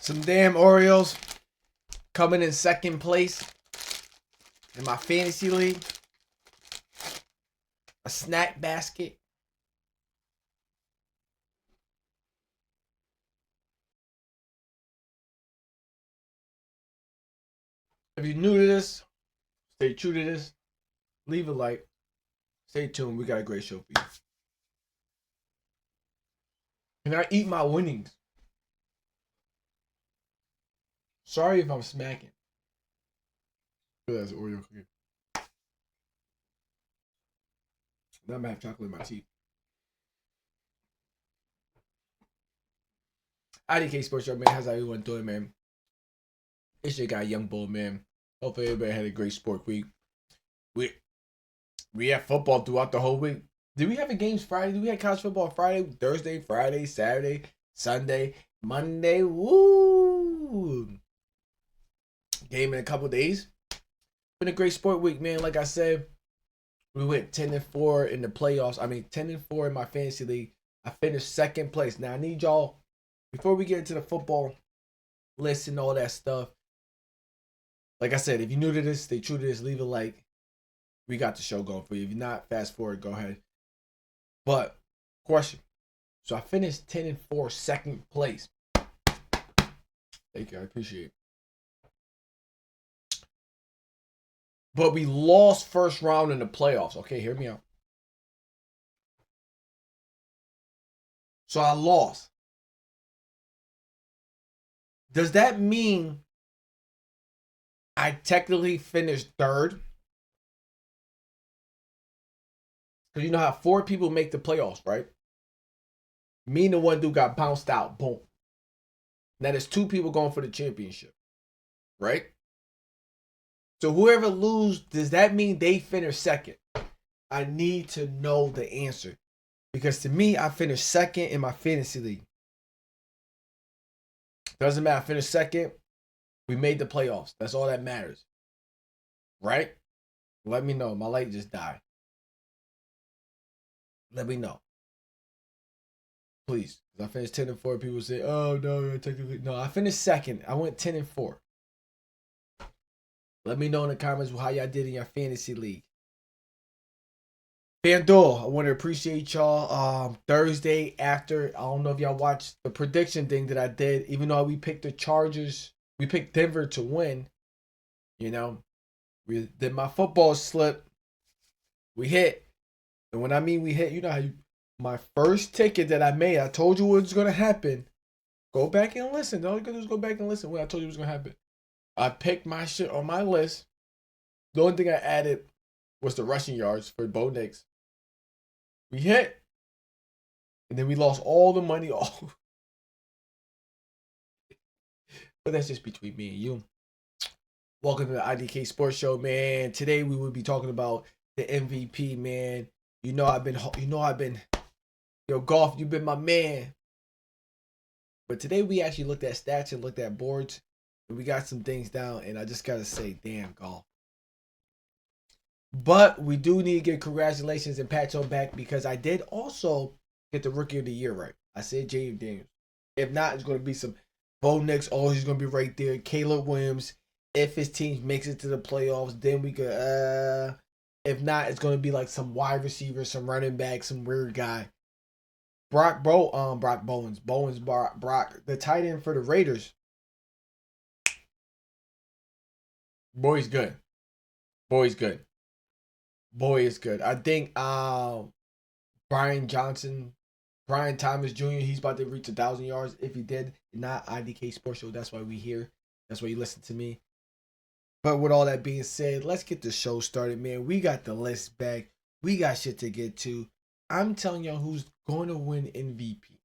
Some damn Orioles coming in second place in my fantasy league. A snack basket. If you're new to this, stay true to this. Leave a like. Stay tuned. We got a great show for you. Can I eat my winnings? Sorry if I'm smacking. That's an Oreo cookie. Now I'm gonna have chocolate in my teeth. IDK Sports Show, man. How's everyone doing, man? It's your guy, Young Bull, man. Hopefully everybody had a great sport week. We had football throughout the whole week. Did we have a games Friday? Did we have college football Friday, Thursday, Friday, Saturday, Sunday, Monday? Woo! Game in a couple days. Been a great sport week, man. Like I said, we went 10-4 in the playoffs. 10-4 in my fantasy league. I finished second place. Now I need y'all, before we get into the football list and all that stuff. Like I said, if you're new to this, stay true to this, leave a like. We got the show going for you. If you're not, fast forward, go ahead. But, question. So I finished 10-4, second place. Thank you, I appreciate it. But we lost first round in the playoffs. Okay, hear me out. So I lost. Does that mean I technically finished third? Because you know how 4 people make the playoffs, right? Me and the one dude got bounced out. Boom. Now there's 2 people going for the championship, right? So whoever loses, does that mean they finish second? I need to know the answer. Because to me, I finished second in my fantasy league. Doesn't matter. I finished second. We made the playoffs. That's all that matters. Right? Let me know. My light just died. Let me know. Please. I finished 10-4. People say, oh, no, technically. No, I finished second. I went 10-4. Let me know in the comments how y'all did in your fantasy league. FanDuel, I want to appreciate y'all. Thursday after, I don't know if y'all watched the prediction thing that I did. Even though we picked the Chargers, we picked Denver to win. You know, we did my football slip. We hit. And when I mean we hit, you know how my first ticket that I made, I told you what was going to happen. Go back and listen. All you got to do is go back and listen when I told you what was going to happen. I picked my shit on my list. The only thing I added was the rushing yards for Bo Nix. We hit. And then we lost all the money off. But that's just between me and you. Welcome to the IDK Sports Show, man. Today we will be talking about the MVP, man. Yo, Golf, you've been my man. But today we actually looked at stats and looked at boards. And we got some things down. And I just got to say, damn, Golf. But we do need to give congratulations and pat your back because I did also get the Rookie of the Year right. I said James Daniels. If not, it's going to be some Bo Nix. Oh, he's going to be right there. Caleb Williams. If his team makes it to the playoffs, then we could, if not, it's going to be like some wide receiver, some running back, some weird guy. Brock Bowens, the tight end for the Raiders. Boy's good. Boy is good. I think Brian Thomas Jr., he's about to reach 1,000 yards. If he did, not IDK Sports Show. That's why we here. That's why you listen to me. But with all that being said, let's get the show started, man. We got the list back. We got shit to get to. I'm telling y'all who's going to win MVP.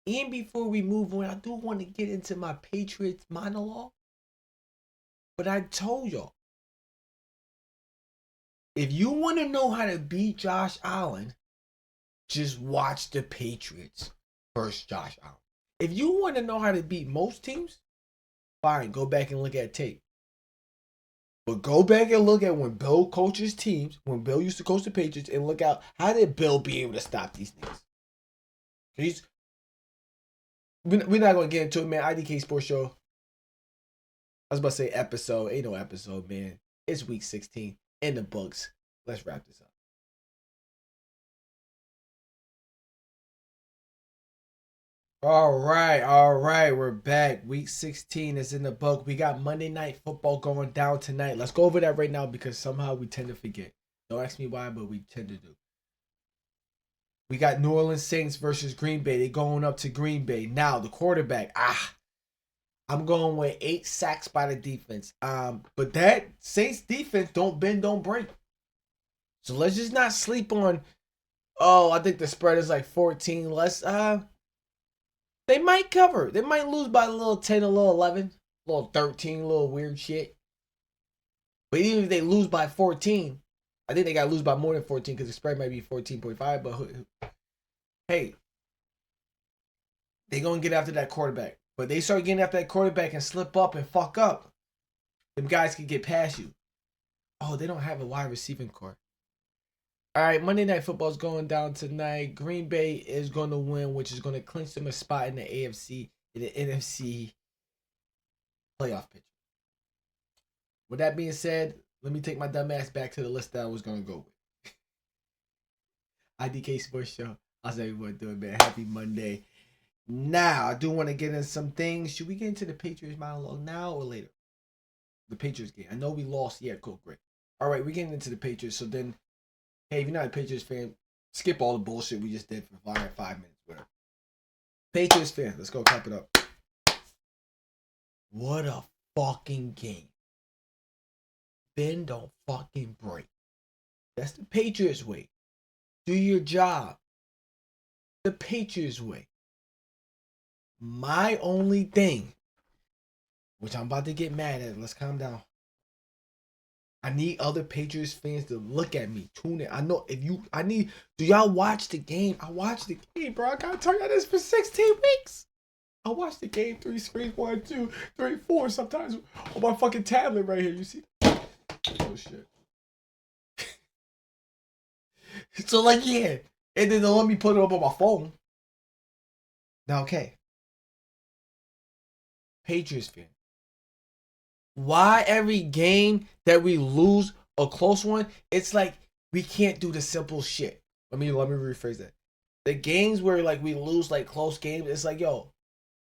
And before we move on, I do want to get into my Patriots monologue. But I told y'all, if you want to know how to beat Josh Allen, just watch the Patriots versus Josh Allen. If you want to know how to beat most teams, fine, go back and look at tape. But go back and look at when Bill coaches teams, when Bill used to coach the Patriots, and look out, how did Bill be able to stop these things? we're not gonna get into it, man. IDK Sports Show. I was about to say episode. Ain't no episode, man. It's week 16 in the books. Let's wrap this up. All right. We're back. Week 16 is in the book. We got Monday Night Football going down tonight. Let's go over that right now because somehow we tend to forget. Don't ask me why, but we tend to do. We got New Orleans Saints versus Green Bay. They're going up to Green Bay. Now, the quarterback. I'm going with 8 sacks by the defense. But that Saints defense don't bend, don't break. So let's just not sleep on, I think the spread is like 14. They might cover. They might lose by a little 10, a little 11, a little 13, a little weird shit. But even if they lose by 14, I think they got to lose by more than 14 because the spread might be 14.5. But hey, they're going to get after that quarterback. But they start getting after that quarterback and slip up and fuck up. Them guys can get past you. Oh, they don't have a wide receiving core. All right, Monday Night Football is going down tonight. Green Bay is going to win, which is going to clinch them a spot in the AFC, in the NFC playoff picture. With that being said, let me take my dumb ass back to the list that I was going to go with. IDK Sports Show. How's everyone doing, man? Happy Monday. Now, I do want to get in some things. Should we get into the Patriots monologue now or later? The Patriots game. I know we lost. Yeah, cool, great. All right, we're getting into the Patriots. So then, hey, if you're not a Patriots fan, skip all the bullshit we just did for 5 minutes, whatever. Patriots fan, let's go clap it up. What a fucking game. Bend don't fucking break. That's the Patriots way. Do your job. The Patriots way. My only thing, which I'm about to get mad at, let's calm down. I need other Patriots fans to look at me, tune in. I know do y'all watch the game? I watched the game, bro. I gotta tell y'all this for 16 weeks. I watched the game 3 screens, 1, 2, 3, 4, sometimes on my fucking tablet right here. You see? Oh shit. So yeah. And then they'll let me put it up on my phone. Now, okay. Patriots fan. Why every game that we lose a close one, it's like we can't do the simple shit. Let me rephrase that. The games where we lose close games, it's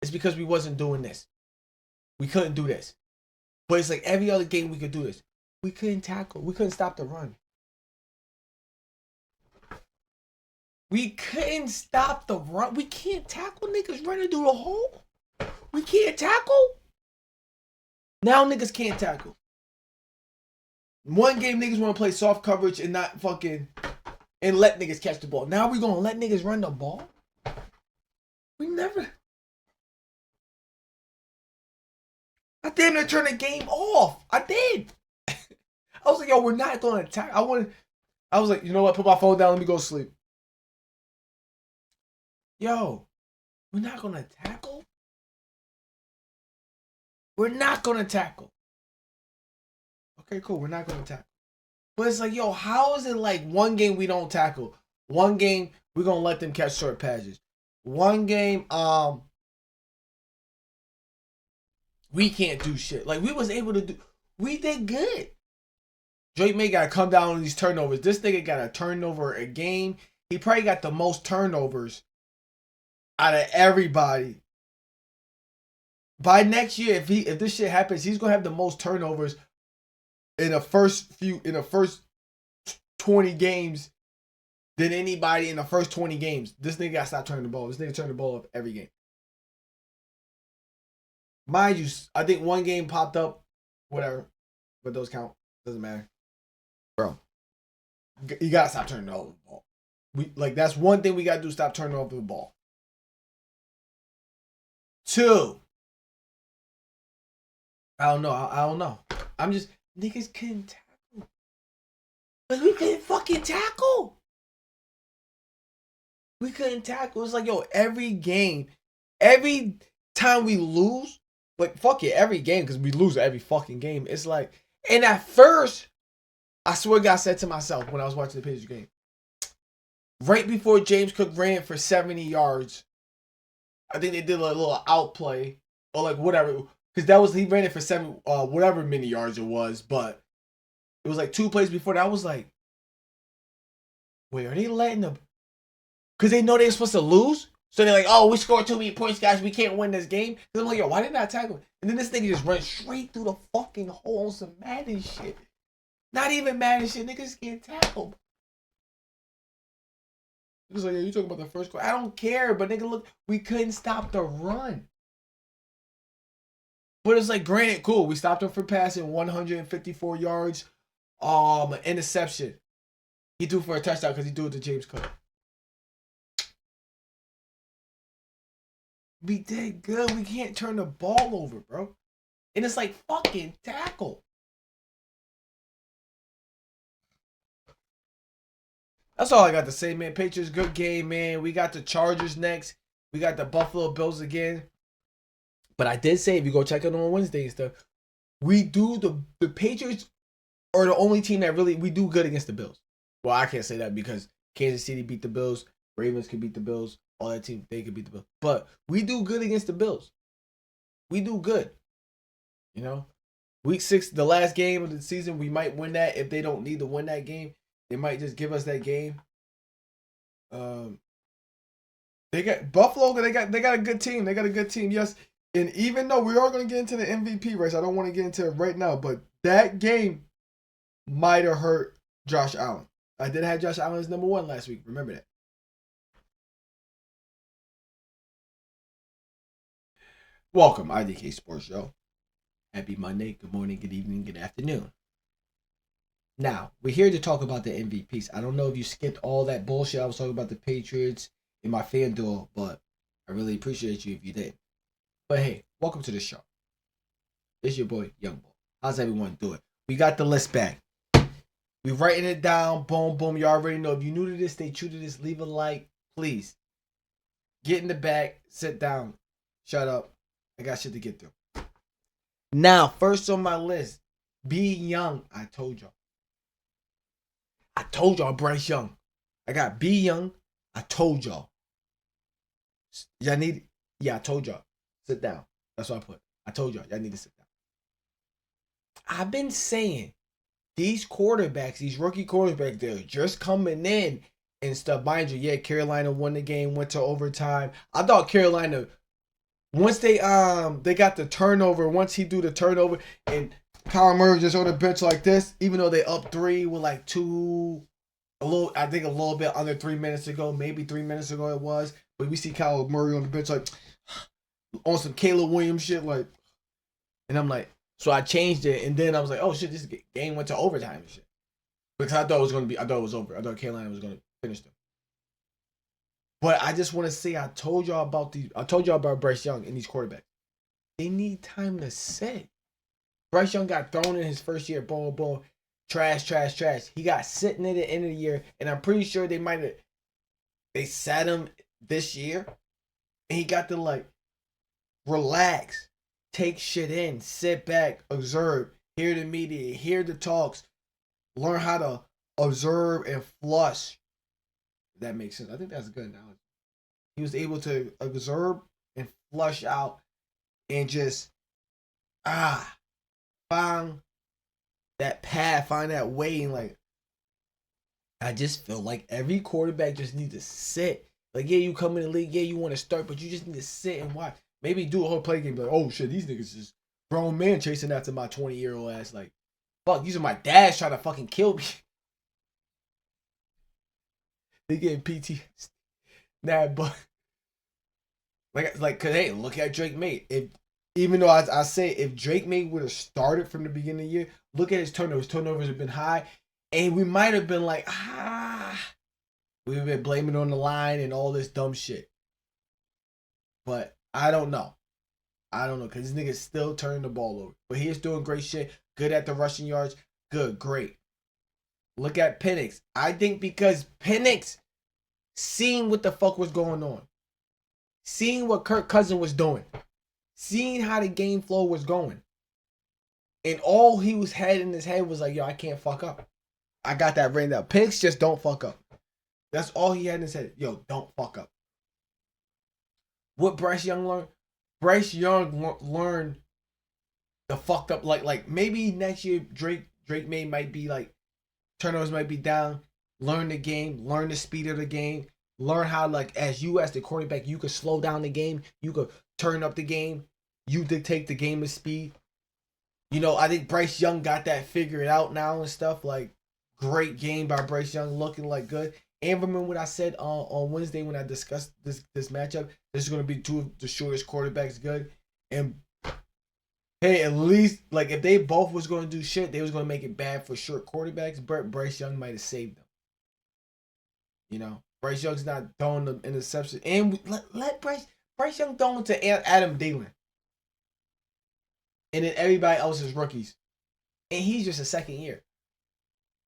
it's because we wasn't doing this. We couldn't do this. But it's every other game we could do this. We couldn't tackle. We couldn't stop the run. We couldn't stop the run. We can't tackle niggas running through the hole. We can't tackle. Now niggas can't tackle. One game niggas want to play soft coverage and not fucking and let niggas catch the ball. Now we gonna let niggas run the ball? We never. I damn near turned the game off. I did. I was we're not gonna attack. I was you know what? Put my phone down. Let me go sleep. We're not gonna tackle. We're not gonna tackle. Okay, cool. We're not gonna tackle. But it's how is it one game we don't tackle? One game we're gonna let them catch short passes. One game, we can't do shit. We was able to do. We did good. Drake May gotta come down on these turnovers. This nigga got a turnover a game. He probably got the most turnovers out of everybody. By next year, if this shit happens, he's gonna have the most turnovers in the first 20 games than anybody in the first 20 games. This nigga gotta stop turning the ball. This nigga turn the ball up every game. Mind you, I think one game popped up, whatever, but those count. Doesn't matter, bro. You gotta stop turning over the ball. That's one thing we gotta do. Stop turning over the ball. 2. I don't know. I'm just niggas couldn't tackle. We couldn't fucking tackle. We couldn't tackle. It's every game, every time we lose, fuck it, every game because we lose every fucking game. It's and at first, I swear God said to myself when I was watching the Patriots game, right before James Cook ran for 70 yards, I think they did a little outplay or like whatever. Because he ran it for 7 whatever many yards it was, but it was like 2 plays before that. I was like, wait, are they letting them? Because they know they're supposed to lose. So they're like, oh, we scored too many points, guys. We can't win this game. Because I'm like, yo, why didn't I tackle him? And then this nigga just runs straight through the fucking hole on some Madden shit. Not even Madden shit. Niggas getting tackled. He was like, yeah, you talking about the first quarter? I don't care, but nigga, look, we couldn't stop the run. But it's like, granted, cool. We stopped him for passing 154 yards. Interception. He threw for a touchdown because he threw it to James Cook. We did good. We can't turn the ball over, bro. And it's like, fucking tackle. That's all I got to say, man. Patriots, good game, man. We got the Chargers next. We got the Buffalo Bills again. But I did say, if you go check it on Wednesday and stuff, we do the Patriots are the only team that really, we do good against the Bills. Well, I can't say that because Kansas City beat the Bills. Ravens could beat the Bills. All that team, they could beat the Bills. But we do good against the Bills. We do good. You know? Week 6, the last game of the season, we might win that. If they don't need to win that game, they might just give us that game. They got Buffalo. They got a good team. They got a good team. Yes, and even though we are going to get into the MVP race, I don't want to get into it right now. But that game might have hurt Josh Allen. I did have Josh Allen as number 1 last week. Remember that. Welcome, IDK Sports Show. Happy Monday. Good morning. Good evening. Good afternoon. Now, we're here to talk about the MVPs. I don't know if you skipped all that bullshit I was talking about the Patriots in my fan duel, but I really appreciate you if you did. But hey, welcome to the show. It's your boy, Young Boy. How's everyone doing? We got the list back. We writing it down. Boom, boom. You already know. If you're new to this, stay true to this. Leave a like, please. Get in the back. Sit down. Shut up. I got shit to get through. Now, first on my list, B. Young. I told y'all Bryce Young. I got B. Young. I told y'all. Y'all need... Yeah, I told y'all. Sit down. That's what I put. I told y'all. Y'all need to sit down. I've been saying these quarterbacks, these rookie quarterbacks, they're just coming in and stuff. Mind you, yeah, Carolina won the game, went to overtime. I thought Carolina, once they got the turnover, once he do the turnover and Kyler Murray just on the bench like this, even though they up 3 with like a little bit under 3 minutes ago, maybe 3 minutes ago it was. But we see Kyler Murray on the bench like on some Caleb Williams shit, like, and I'm like, so I changed it, and then I was like, oh shit, this game went to overtime and shit. Because I thought it was over. I thought Carolina was gonna finish them. But I just want to say I told y'all about Bryce Young and these quarterbacks. They need time to sit. Bryce Young got thrown in his first year, boom, boom, trash. He got sitting at the end of the year, and I'm pretty sure they sat him this year, and he got to like relax, take shit in, sit back, observe, hear the media, hear the talks, learn how to observe and flush. If that makes sense. I think that's a good analogy. He was able to observe and flush out and just find that path, find that way, and like I just feel like every quarterback just needs to sit. Like, yeah, you come in the league, yeah, you want to start, but you just need to sit and watch. Maybe do a whole play game, like, oh shit, these niggas just grown men chasing after my 20-year-old ass. Like, fuck, these are my dads trying to fucking kill me. They getting PT. Nah, but like, cause hey, look at Drake May. Even though I say if Drake May would have started from the beginning of the year, look at his turnovers. His turnovers have been high, and we might have been like, we've been blaming on the line and all this dumb shit. But I don't know. Because this nigga's still turning the ball over. But he is doing great shit. Good at the rushing yards. Good, great. Look at Penix. I think because Penix seeing what the fuck was going on. Seeing what Kirk Cousins was doing. Seeing how the game flow was going. And all he was had in his head was like, yo, I can't fuck up. I got that written down. Penix just don't fuck up. That's all he had in his head. Yo, don't fuck up. What Bryce Young learned? Bryce Young learned the fucked up like maybe next year Drake May might be like turnovers might be down. Learn the game, learn the speed of the game, learn how like as you as the quarterback you could slow down the game, you could turn up the game, you dictate the game of speed. You know, I think Bryce Young got that figured out now and stuff. Like, great game by Bryce Young, looking like good. And remember what I said on Wednesday when I discussed this matchup? This is going to be two of the shortest quarterbacks good. And hey, at least like if they both was going to do shit, they was going to make it bad for short quarterbacks. But Bryce Young might have saved them. You know, Bryce Young's not throwing the interception, and let Bryce Young throw to Adam Thielen, and then everybody else is rookies, and he's just a second year.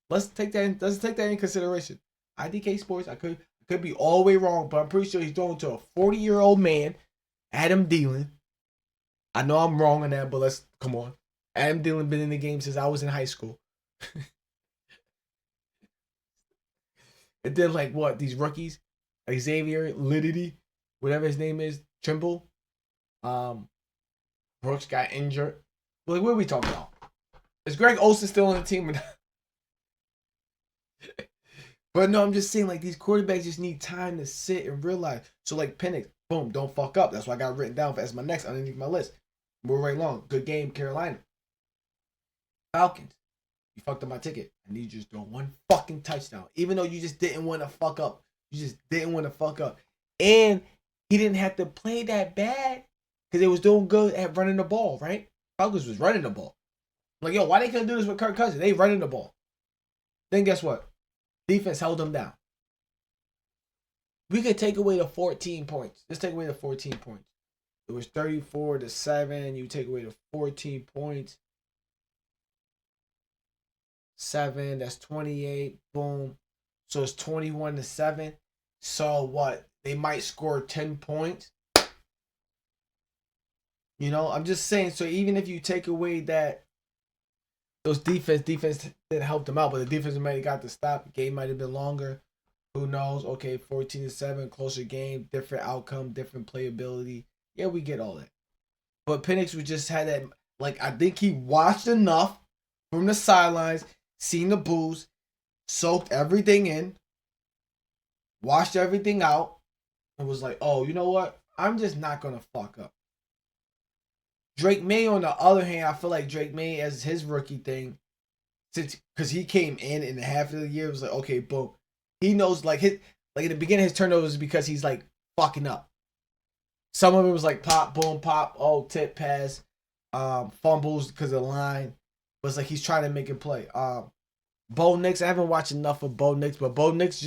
Let's take that in consideration. IDK Sports, I could be all the way wrong, but I'm pretty sure he's throwing to a 40-year-old man, Adam Thielen. I know I'm wrong on that, but let's come on. Adam Thielen been in the game since I was in high school. And then like what? These rookies, Xavier, Liddy, whatever his name is, Trimble. Brooks got injured. But like, what are we talking about? Is Greg Olsen still on the team? But no, I'm just saying like these quarterbacks just need time to sit and realize. So like Penix, boom, don't fuck up. That's what I got written down as my next underneath my list. We're right along. Good game, Carolina. Falcons. You fucked up my ticket. I need you to throw one fucking touchdown. Even though you just didn't want to fuck up. You just didn't want to fuck up. And he didn't have to play that bad because they was doing good at running the ball, right? Falcons was running the ball. Like, yo, why they couldn't do this with Kirk Cousins? They running the ball. Then guess what? Defense held them down. We could take away the 14 points. Let's take away the 14 points. It was 34-7. You take away the 14 points. 7, that's 28. Boom. So it's 21-7. So what? They might score 10 points. You know, I'm just saying. So even if you take away that, those defense didn't help them out, but the defense might have got the stop. The game might have been longer. Who knows? Okay, 14-7, closer game, different outcome, different playability. Yeah, we get all that. But Penix would just had that. Like, I think he watched enough from the sidelines, seen the boos, soaked everything in, washed everything out, and was like, oh, you know what? I'm just not going to fuck up. Drake May, on the other hand, I feel like Drake May, as his rookie thing, because he came in the half of the year, it was like, okay, boom. He knows, like, in the beginning, his turnovers is because he's, like, fucking up. Some of it was like pop, boom, pop, oh, tip, pass, fumbles because of the line. But it's like he's trying to make it play. Bo Nix, I haven't watched enough of Bo Nix, but Bo Nix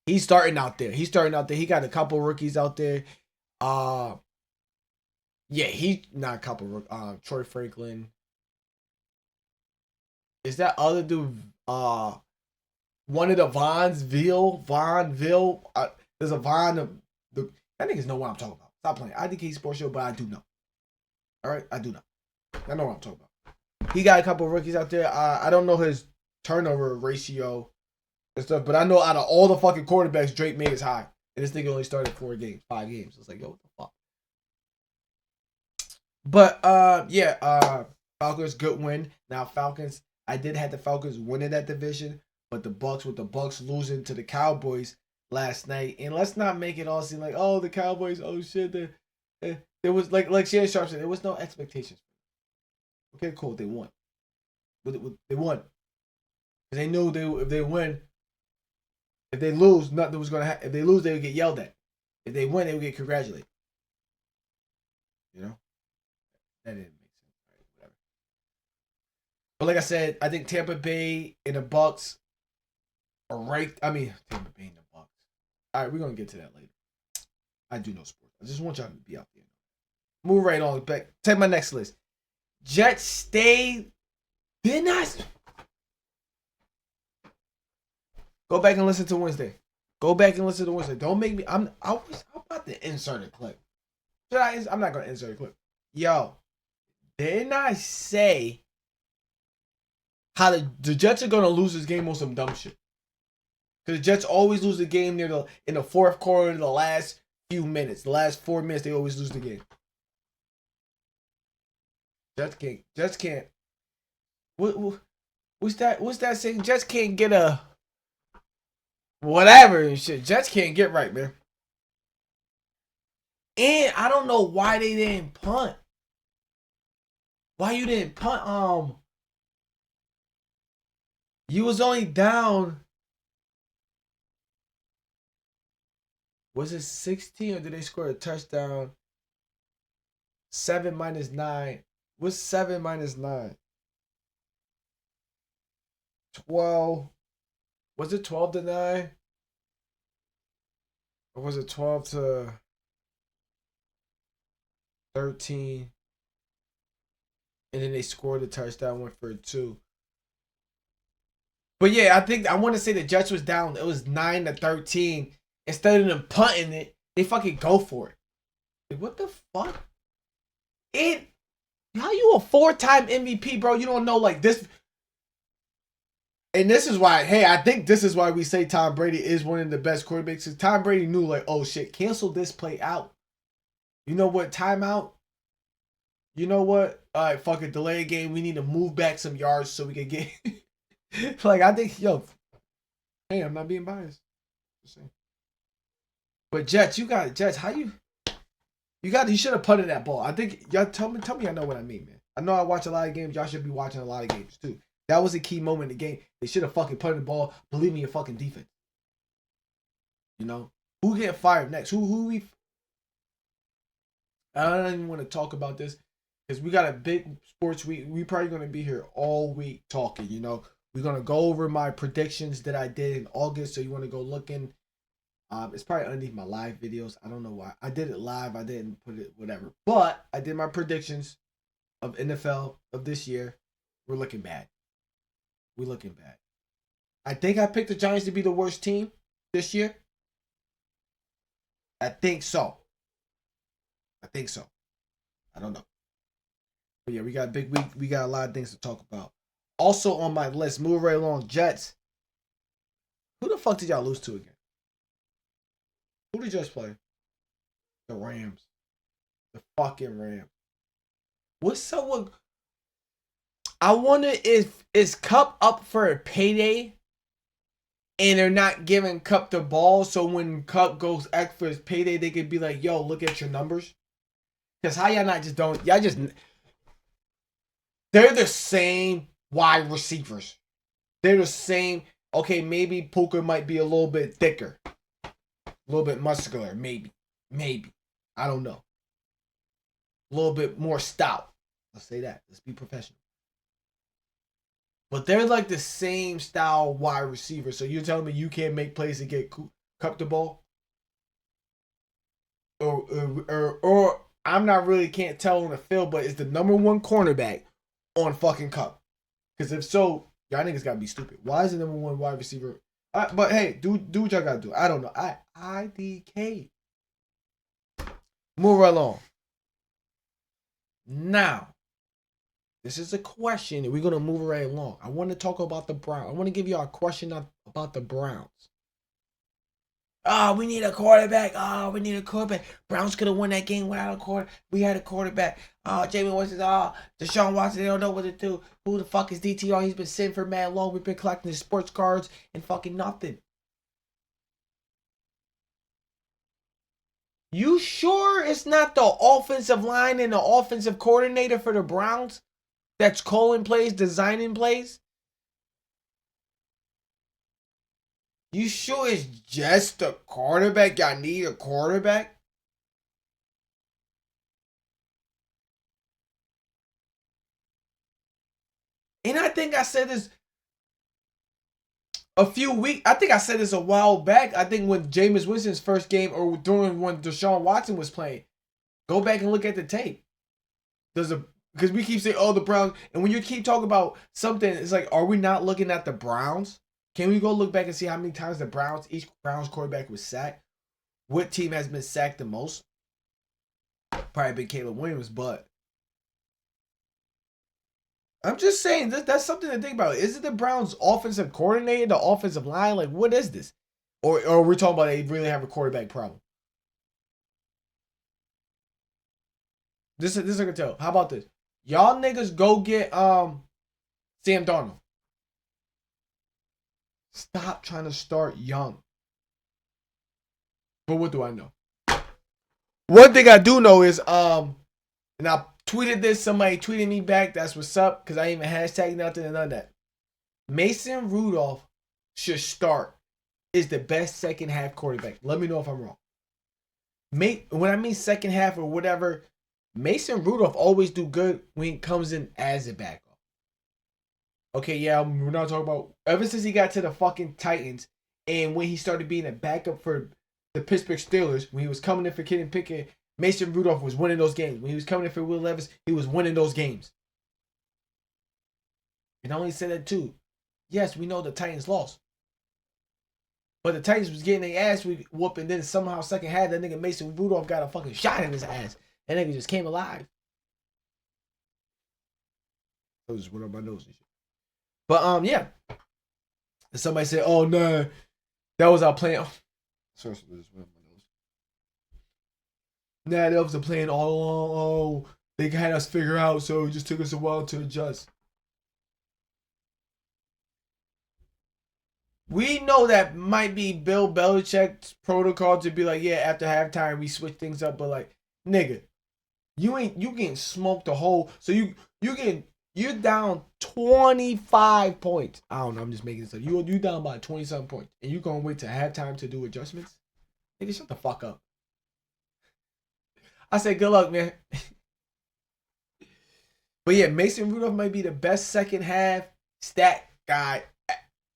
he's starting out there. He got a couple rookies out there. Yeah, he not a couple. Troy Franklin. Is that other dude? One of the Vonville. There's a Von. That niggas know what I'm talking about. Stop playing. IDK Sports Show, but I do know. All right, I do know. I know what I'm talking about. He got a couple of rookies out there. I don't know his turnover ratio and stuff, but I know out of all the fucking quarterbacks, Drake May is high. And this nigga only started 5 games. It's like, yo, what the fuck? But Falcons, good win. Now Falcons, I did have the Falcons winning that division, but the Bucks losing to the Cowboys last night. And let's not make it all seem like, oh, the Cowboys, oh shit, there was like Shannon Sharp said, there was no expectations. Okay, cool, they won. They won. They knew if they win, if they lose, nothing was gonna happen. If they lose, they would get yelled at. If they win, they would get congratulated. You know? That didn't make sense. Right, whatever. But like I said, I think Tampa Bay and the Bucks are ranked. I mean, Tampa Bay and the Bucks. All right, we're gonna get to that later. I do know sports. I just want y'all to be out there. Move right on back. Take my next list. Jets stayed. Did not. Go back and listen to Wednesday. Don't make me. I'm about to insert a clip. I'm not gonna insert a clip. Yo, didn't I say how the Jets are gonna lose this game on some dumb shit? Because the Jets always lose the game in the fourth quarter, the last few minutes. The last 4 minutes, they always lose the game. Jets can't. What's that saying? Jets can't get a whatever and shit. Jets can't get right, man. And I don't know why they didn't punt. Why you didn't punt? You was only down. Was it 16 or did they score a touchdown? 7 minus 9. What's 7 minus 9? 12. Was it 12 to 9? Or was it 12 to 13? And then they scored a touchdown, went for 2. But yeah, I want to say the Jets was down. It was 9 to 13. Instead of them punting it, they fucking go for it. Like, what the fuck? How you a 4-time MVP, bro? You don't know like this. And this is why, hey, I think this is why we say Tom Brady is one of the best quarterbacks. Because Tom Brady knew, like, oh shit, cancel this play out. You know what? Timeout. You know what? All right, fucking delay a game. We need to move back some yards so we can get. Like, I think, hey, I'm not being biased. But Jets, how you should have punted that ball. I think y'all tell me I know what I mean, man. I know I watch a lot of games. Y'all should be watching a lot of games too. That was a key moment in the game. They should have fucking punted the ball. Believe me, your fucking defense. You know who get fired next? Who we? I don't even want to talk about this because we got a big sports week. We probably gonna be here all week talking. You know, we're gonna go over my predictions that I did in August. So you want to go looking. It's probably underneath my live videos. I don't know why. I did it live. I didn't put it, whatever. But I did my predictions of NFL of this year. We're looking bad. I think I picked the Giants to be the worst team this year. I think so. I don't know. But yeah, we got a big week. We got a lot of things to talk about. Also on my list, move right along, Jets. Who the fuck did y'all lose to again? Who did you just play? The Rams. The fucking Rams. What's up with... I wonder if is Cup up for a payday and they're not giving Cup the ball, so when Cup goes X for his payday, they could be like, yo, look at your numbers. Because how y'all not just don't... Y'all just... They're the same wide receivers. They're the same... Okay, maybe Puka might be a little bit thicker. A little bit muscular, maybe. I don't know. A little bit more stout. Let's say that. Let's be professional. But they're like the same style wide receiver. So you're telling me you can't make plays to get Cup the ball? Or I'm not really can't tell on the field, but is the number one cornerback on fucking Cup? Because if so, y'all niggas gotta be stupid. Why is the number one wide receiver? But hey, do what y'all gotta do. I don't know. IDK. Move right along. Now, this is a question, and we're gonna move right along. I want to talk about the Browns. I want to give y'all a question about the Browns. We need a quarterback. We need a quarterback. Browns could have won that game without a quarterback. We had a quarterback. Jamie Winston. Deshaun Watson. They don't know what to do. Who the fuck is DTR? He's been sitting for mad long. We've been collecting his sports cards and fucking nothing. You sure it's not the offensive line and the offensive coordinator for the Browns that's calling plays, designing plays? You sure it's just the quarterback? Y'all need a quarterback? And I think I said this a few weeks. I think I said this a while back. I think when Jameis Winston's first game or during when Deshaun Watson was playing, go back and look at the tape. Because we keep saying, the Browns. And when you keep talking about something, it's like, are we not looking at the Browns? Can we go look back and see how many times each Browns quarterback was sacked? What team has been sacked the most? Probably been Caleb Williams, but I'm just saying that's something to think about. Is it the Browns' offensive coordinator, the offensive line? Like, what is this? Or we're talking about they really have a quarterback problem? This I can tell. How about this? Y'all niggas go get Sam Darnold. Stop trying to start young. But what do I know? One thing I do know is and I tweeted this. Somebody tweeted me back. That's what's up. Because I ain't even hashtag nothing and none of that. Mason Rudolph should start. Is the best second half quarterback. Let me know if I'm wrong. When I mean second half or whatever, Mason Rudolph always do good when he comes in as a backup. Okay, yeah, we're not talking about ever since he got to the fucking Titans and when he started being a backup for the Pittsburgh Steelers, when he was coming in for Kenny Pickett, Mason Rudolph was winning those games. When he was coming in for Will Levis, he was winning those games. And I only said that too. Yes, we know the Titans lost. But the Titans was getting their ass whooped, and then somehow second half, that nigga Mason Rudolph got a fucking shot in his ass. That nigga just came alive. I just went up my nose and shit. But yeah. And somebody said, "Oh no, that was our plan." Sorry, just went up my nose. Nah, that was the plan all along. Oh, they had us figure out, so it just took us a while to adjust. We know that might be Bill Belichick's protocol to be like, yeah, after halftime we switch things up, but like, nigga, you getting smoked the whole. So you're down 25 points. I don't know. I'm just making this up. You down by 20-something points, and you gonna wait till halftime to do adjustments? Nigga, shut the fuck up. I say good luck, man. But yeah, Mason Rudolph might be the best second half stat guy.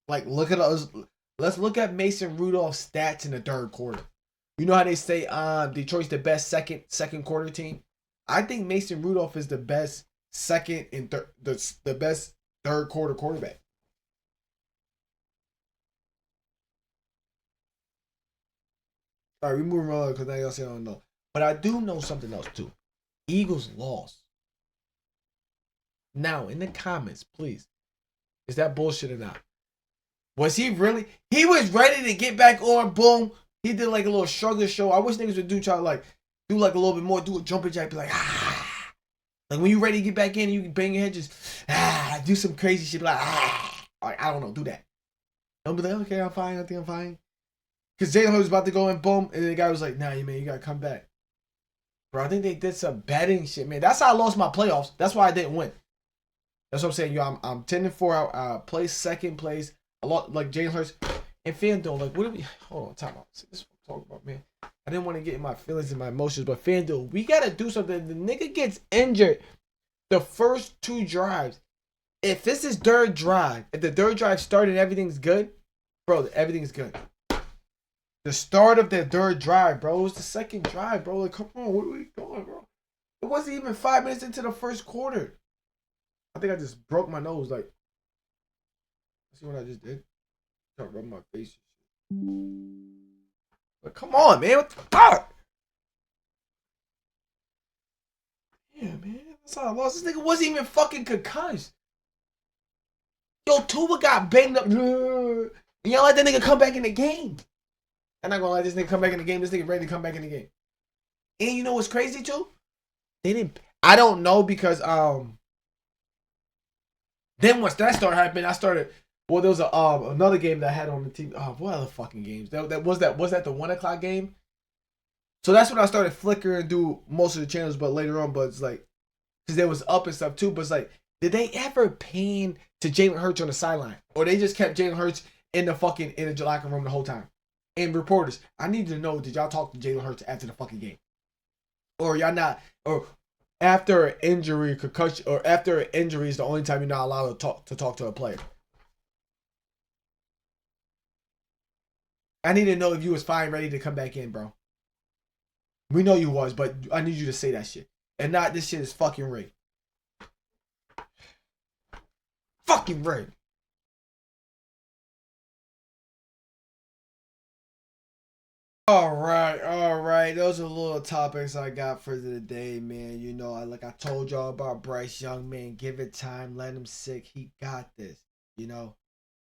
Like, look at us. Let's look at Mason Rudolph's stats in the third quarter. You know how they say Detroit's the best second quarter team? I think Mason Rudolph is the best second and the best third quarter quarterback. All right, we moving on because now y'all say I don't know. But I do know something else too. Eagles lost. Now, in the comments, please. Is that bullshit or not? Was he really? He was ready to get back on. Boom. He did like a little struggle show. I wish niggas would try to like do like a little bit more. Do a jumping jack. Be like, ah. Like when you ready to get back in, you can bang your head. Just do some crazy shit. Like Like, I don't know. Do that. Don't be like, okay, I'm fine. I think I'm fine. Because Jalen Hurts was about to go in. Boom. And then the guy was like, nah, man, you got to come back. Bro, I think they did some betting shit, man. That's how I lost my playoffs. That's why I didn't win. That's what I'm saying. Yo, I'm 10-4. I placed second place. A lot like Jalen Hurts and FanDuel. Like, what do we? Hold on, time out. See, this is what I'm talking about, man. I didn't want to get in my feelings and my emotions, but FanDuel, we gotta do something. The nigga gets injured the first two drives. If this is third drive, if the third drive started and everything's good, bro, everything's good. The start of the third drive, bro. It was the second drive, bro. Like, come on, what are we doing, bro? It wasn't even 5 minutes into the first quarter. I think I just broke my nose. Like, see what I just did? Trying to rub my face. Like, come on, man. What the fuck? Yeah, man. That's how I lost. This nigga wasn't even fucking concussed. Yo, Tua got banged up. And y'all let that nigga come back in the game. I'm not gonna let this nigga come back in the game. This nigga ready to come back in the game. And you know what's crazy too? They didn't. I don't know because then once that started happening, I started. Well, there was another game that I had on the TV. What other fucking games? That was the 1 o'clock game. So that's when I started flickering and do most of the channels. But later on, but it's like because there was up and stuff too. But it's like, did they ever pan to Jalen Hurts on the sideline, or they just kept Jalen Hurts in the locker room the whole time? And reporters, I need to know, did y'all talk to Jalen Hurts after the fucking game, or y'all not, or after an injury, concussion, or after an injury is the only time you're not allowed to talk to a player? I need to know if you was fine, ready to come back in, bro. We know you was, but I need you to say that shit. And not this shit is fucking rigged. Fucking rigged. All right. Those are little topics I got for today, man. You know, like I told y'all about Bryce Young, man. Give it time. Let him sick. He got this. You know,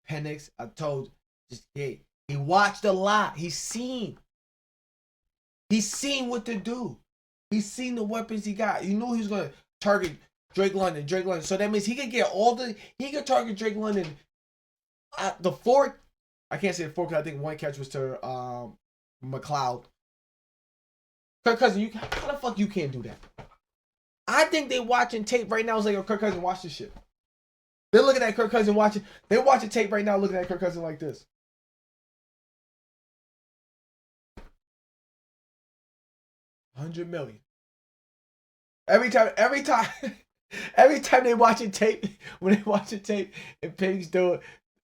Penix, I told just he watched a lot. He's seen what to do. He's seen the weapons he got. You knew he was gonna target Drake London. So that means he could get he could target Drake London. The fourth, I can't say the fourth because I think one catch was to McLeod. Kirk Cousins, how the fuck you can't do that? I think they watching tape right now. It's like, yo, Kirk Cousins, watch this shit. They're looking at Kirk Cousins watching. They're watching tape right now, looking at Kirk Cousins like this. $100 million. Every time they watching tape, when they watching tape and Pigs do it,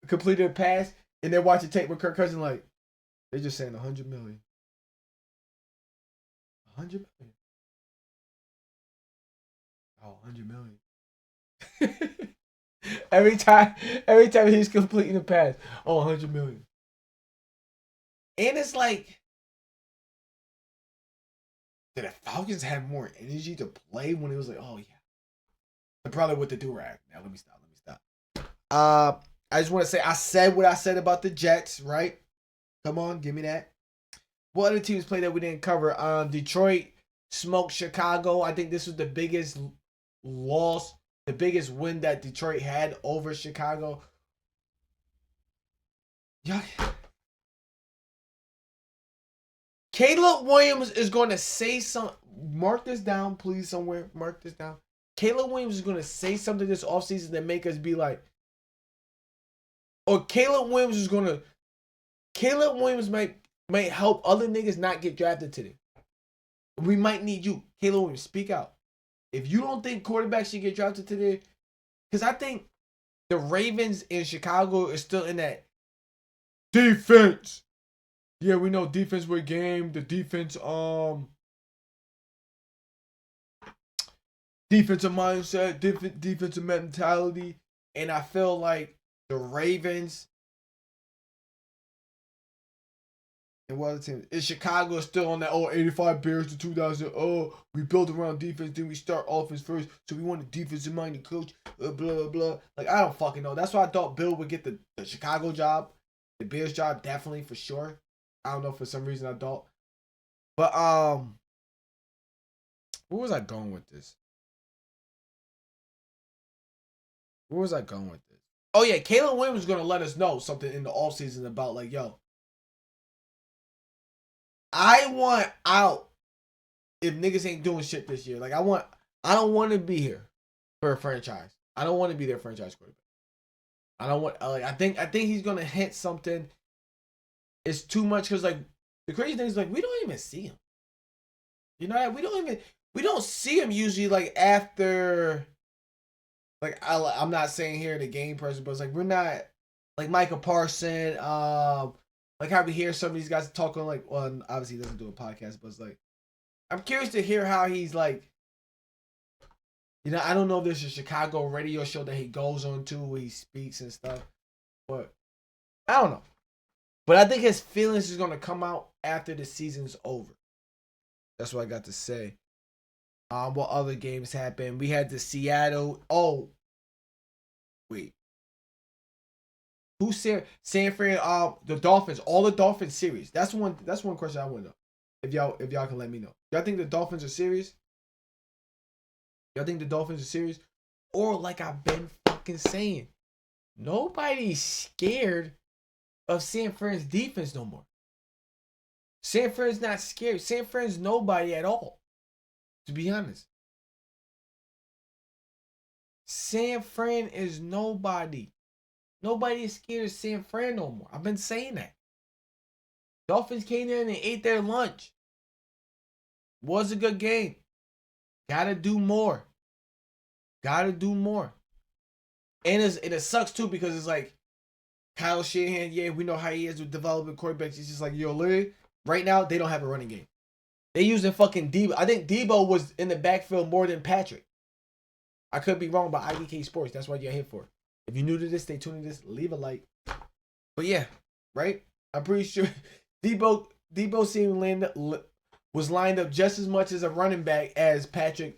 completed a pass, and they're watching tape with Kirk Cousins, like, they're just saying $100 million. $100 million. Oh, $100 million. every time he's completing a pass, oh, $100 million. And it's like, did the Falcons have more energy to play when it was like, oh yeah, they're probably with the do-rag. Now let me stop. I just want to say I said what I said about the Jets, right? Come on, give me that. What other teams played that we didn't cover? Detroit smoked Chicago. I think this was the biggest loss, the biggest win that Detroit had over Chicago. Yeah. Caleb Williams is going to say something. Mark this down, please, somewhere. Mark this down. Caleb Williams is going to say something this offseason that make us be like, or Caleb Williams might help other niggas not get drafted today. We might need you. Caleb Williams, speak out. If you don't think quarterbacks should get drafted today, because I think the Ravens in Chicago is still in that defense. Yeah, we know defense were game. The defensive mindset, defensive mentality. And I feel like the Ravens and what other team is Chicago still on that 85 Bears to 2000. We built around defense, then we start offense first. So we want a defensive minded coach. Blah blah blah. Like I don't fucking know. That's why I thought Bill would get the Chicago job, the Bears job, definitely for sure. I don't know, for some reason I thought. But where was I going with this? Oh yeah, Caleb Williams is gonna let us know something in the offseason about like, yo, I want out if niggas ain't doing shit this year. Like I don't want to be here for a franchise. I don't want to be their franchise quarterback. I don't want I think he's gonna hit something. It's too much because like the crazy thing is like we don't even see him. You know, we don't see him usually like after. Like I'm not saying here the game person, but it's like we're not like Micah Parsons. Like how we hear some of these guys talking like, well, obviously he doesn't do a podcast, but it's like I'm curious to hear how he's like. You know, I don't know if there's a Chicago radio show that he goes on to where he speaks and stuff, but I don't know. But I think his feelings is gonna come out after the season's over. That's what I got to say. What other games happened? We had the Seattle. Oh, wait. Who's San Fran? The Dolphins. All the Dolphins series. That's one question I want to know. If y'all can let me know. Y'all think the Dolphins are serious? Or like I've been fucking saying, nobody's scared of San Fran's defense no more. San Fran's not scared. San Fran's nobody at all. To be honest. San Fran is nobody. Nobody is scared of San Fran no more. I've been saying that. Dolphins came in and ate their lunch. Was a good game. Gotta do more. And it sucks too because it's like Kyle Shanahan, yeah, we know how he is with developing quarterbacks. He's just like, yo, literally, right now, they don't have a running game. They using fucking Debo. I think Debo was in the backfield more than Patrick. I could be wrong about IDK Sports. That's what you're here for. If you're new to this, stay tuned to this. Leave a like. But yeah, right? I'm pretty sure Debo was lined up just as much as a running back as Patrick,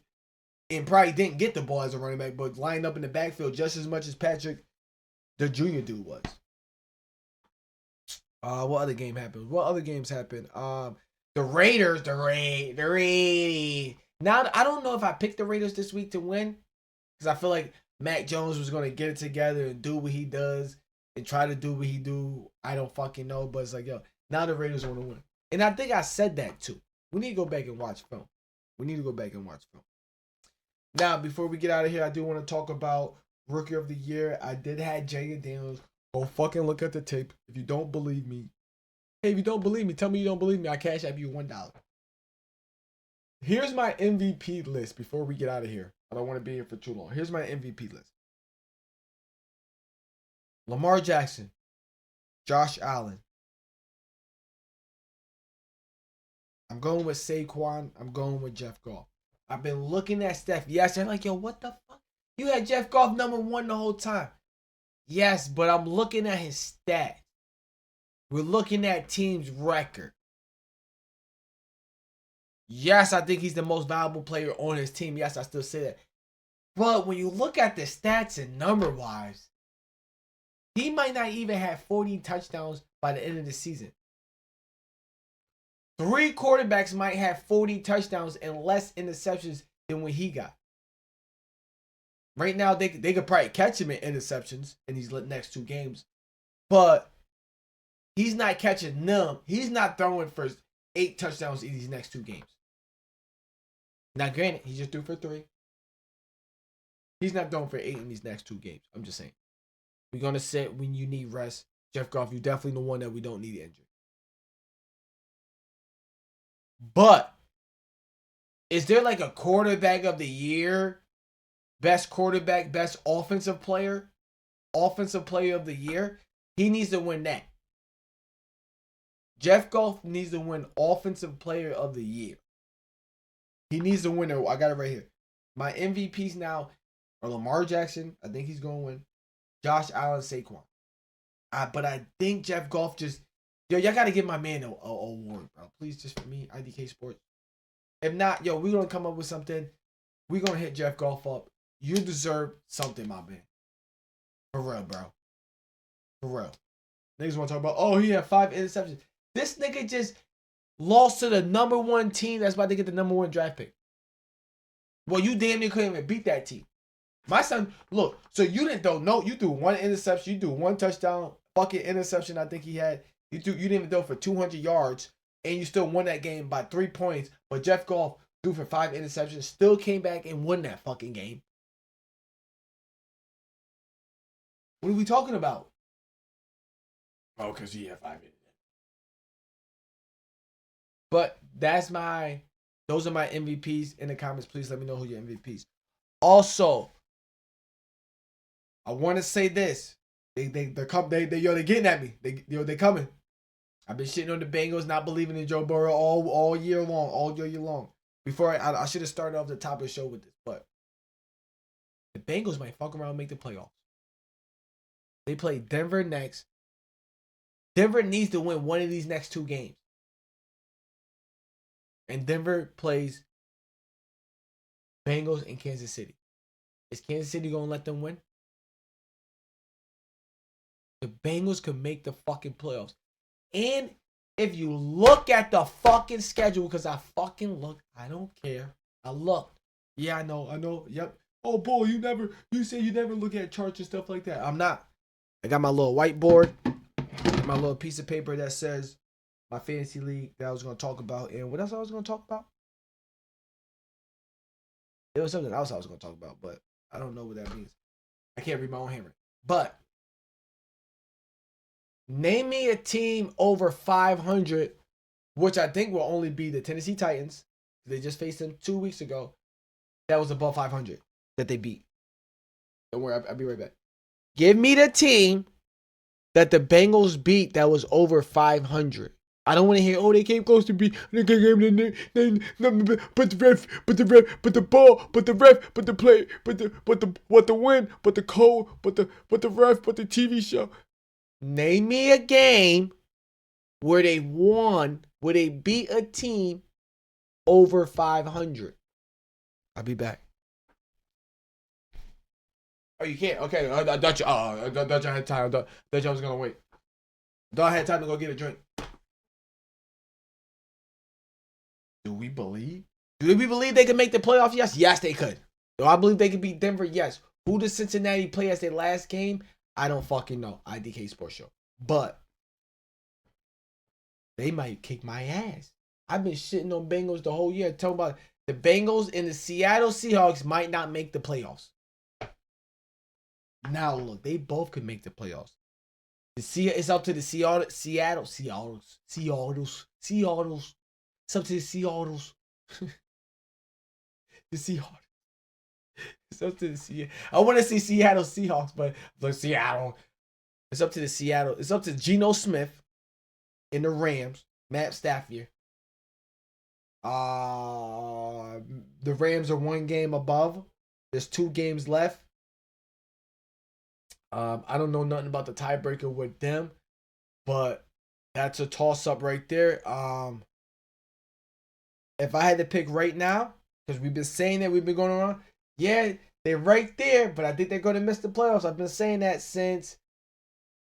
and probably didn't get the ball as a running back, but lined up in the backfield just as much as Patrick, the junior dude, was. What other games happened? The Raiders, Now, I don't know if I picked the Raiders this week to win because I feel like Mac Jones was going to get it together and do what he does and try to do what he do. I don't fucking know, but it's like, yo, now the Raiders want to win. And I think I said that too. We need to go back and watch film. Now, before we get out of here, I do want to talk about Rookie of the Year. I did have Jay Daniels. Go fucking look at the tape. If you don't believe me. Hey, if you don't believe me, tell me you don't believe me. I cash app you $1. Here's my MVP list before we get out of here. I don't want to be here for too long. Here's my MVP list. Lamar Jackson. Josh Allen. I'm going with Saquon. I'm going with Jeff Goff. I've been looking at Steph. Yes, they're like, yo, what the fuck? You had Jeff Goff number 1 the whole time. Yes, but I'm looking at his stats. We're looking at team's record. Yes, I think he's the most valuable player on his team. Yes, I still say that. But when you look at the stats and number-wise, he might not even have 40 touchdowns by the end of the season. 3 quarterbacks might have 40 touchdowns and less interceptions than what he got. Right now, they could probably catch him in interceptions in these next 2 games. But he's not catching them. He's not throwing for 8 touchdowns in these next 2 games. Now, granted, he just threw for 3. He's not throwing for 8 in these next 2 games. I'm just saying. We're going to say when you need rest. Jeff Goff, you're definitely the one that we don't need injured. But is there like a quarterback of the year? Best quarterback, best offensive player of the year? He needs to win that. Jeff Goff needs to win offensive player of the year. He needs to win it. I got it right here. My MVPs now are Lamar Jackson. I think he's going to win. Josh Allen, Saquon. But I think Jeff Goff just... Yo, y'all got to give my man an award, bro. Please, just for me, IDK Sports. If not, yo, we're going to come up with something. We're going to hit Jeff Goff up. You deserve something, my man. For real, bro. For real. Niggas want to talk about, oh, he had 5 interceptions. This nigga just lost to the number 1 team that's about to get the number 1 draft pick. Well, you damn near couldn't even beat that team. My son, look, so you didn't throw, no, you threw 1 interception, you threw 1 touchdown, fucking interception I think he had. You didn't even throw for 200 yards, and you still won that game by 3 points. But Jeff Goff threw for 5 interceptions, still came back and won that fucking game. What are we talking about? Oh, because he had 5 interceptions. But those are my MVPs. In the comments, please let me know who your MVPs. Also, I want to say this. They're getting at me. They coming. I've been shitting on the Bengals, not believing in Joe Burrow all year long. Before I should have started off the top of the show with this, but the Bengals might fuck around and make the playoffs. They play Denver next. Denver needs to win one of these next 2 games. And Denver plays Bengals and Kansas City. Is Kansas City going to let them win? The Bengals could make the fucking playoffs. And if you look at the fucking schedule, because I fucking looked, I don't care. I looked. Yeah, I know. Yep. Oh, boy, you say you never look at charts and stuff like that. I'm not. I got my little whiteboard, my little piece of paper that says my fantasy league that I was going to talk about. And what else I was going to talk about? There was something else I was going to talk about, but I don't know what that means. I can't read my own handwriting. But name me a team over 500, which I think will only be the Tennessee Titans. They just faced them 2 weeks ago. That was above 500 that they beat. Don't worry, I'll be right back. Give me the team that the Bengals beat that was over 500. I don't want to hear, oh, they came close to beat, they came but the ref, but the ball, but the ref, but the play, but the win, but the code, but the ref, but the TV show. Name me a game where they won, where they beat a team over 500. I'll be back. Oh, you can't? Okay. I thought you had time. I thought you was going to wait. I thought I had time to go get a drink. Do we believe Do we believe they can make the playoffs? Yes. Yes, they could. Do I believe they could beat Denver? Yes. Who does Cincinnati play as their last game? I don't fucking know. IDK Sports Show. But they might kick my ass. I've been shitting on Bengals the whole year, talking about the Bengals and the Seattle Seahawks might not make the playoffs. Now look, they both could make the playoffs. It's up to the Seattle. It's up to the Seattle's. The Seahawks. It's up to the Seattle. I want to see Seattle Seahawks, but the Seattle. It's up to the Seattle. It's up to Geno Smith in the Rams. Matt Stafford. The Rams are one game above. There's 2 games left. I don't know nothing about the tiebreaker with them, but that's a toss-up right there. If I had to pick right now, because we've been saying that we've been going around, yeah, they're right there, but I think they're going to miss the playoffs. I've been saying that since,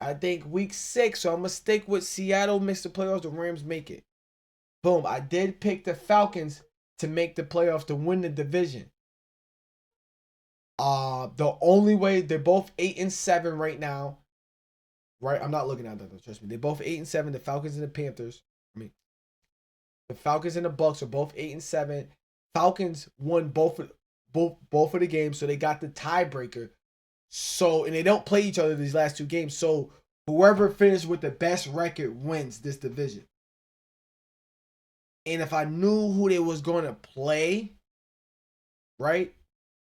I think, week 6, so I'm going to stick with Seattle miss the playoffs, the Rams make it. Boom, I did pick the Falcons to make the playoffs to win the division. The only way, they're both 8-7 right now. Right? I'm not looking at them, trust me. They're both 8-7. The Falcons and the Panthers. The Falcons and the Bucks are both 8-7. Falcons won both of the games, so they got the tiebreaker. So, and they don't play each other these last 2 games. So whoever finished with the best record wins this division. And if I knew who they was going to play, right?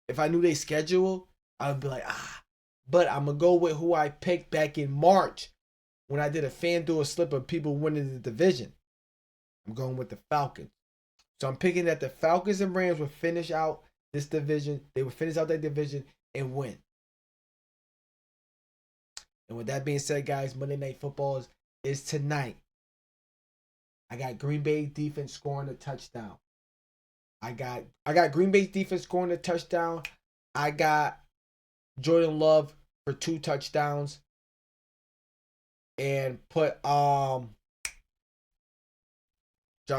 If I knew their schedule, I would be like, But I'm going to go with who I picked back in March when I did a FanDuel slip of people winning the division. I'm going with the Falcons. So I'm picking that the Falcons and Rams will finish out this division. They will finish out their division and win. And with that being said, guys, Monday Night Football is tonight. I got Green Bay defense scoring a touchdown. I got Green Bay defense scoring a touchdown. I got Jordan Love for 2 touchdowns. And put Josh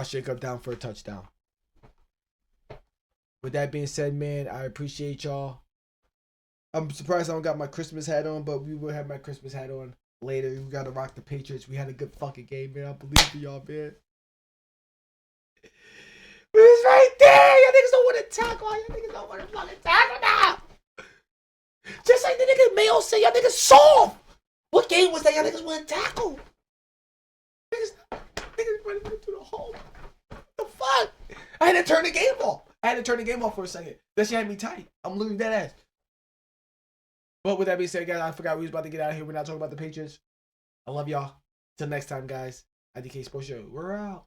Jacobs down for a touchdown. With that being said, man, I appreciate y'all. I'm surprised I don't got my Christmas hat on, but we will have my Christmas hat on later. We got to rock the Patriots. We had a good fucking game, man. I believe in y'all, man. It's right there. Y'all niggas don't want to tackle. Y'all niggas don't want to fucking tackle now. Just like the nigga Mayo said, y'all niggas soft. What game was that? Y'all niggas want to tackle. Niggas running through the hole. What the fuck? I had to turn the game off. For a second. That shit had me tight. I'm losing that ass. But with that being said, guys, I forgot we was about to get out of here. We're not talking about the Patriots. I love y'all. Till next time, guys. IDK Sports Show. We're out.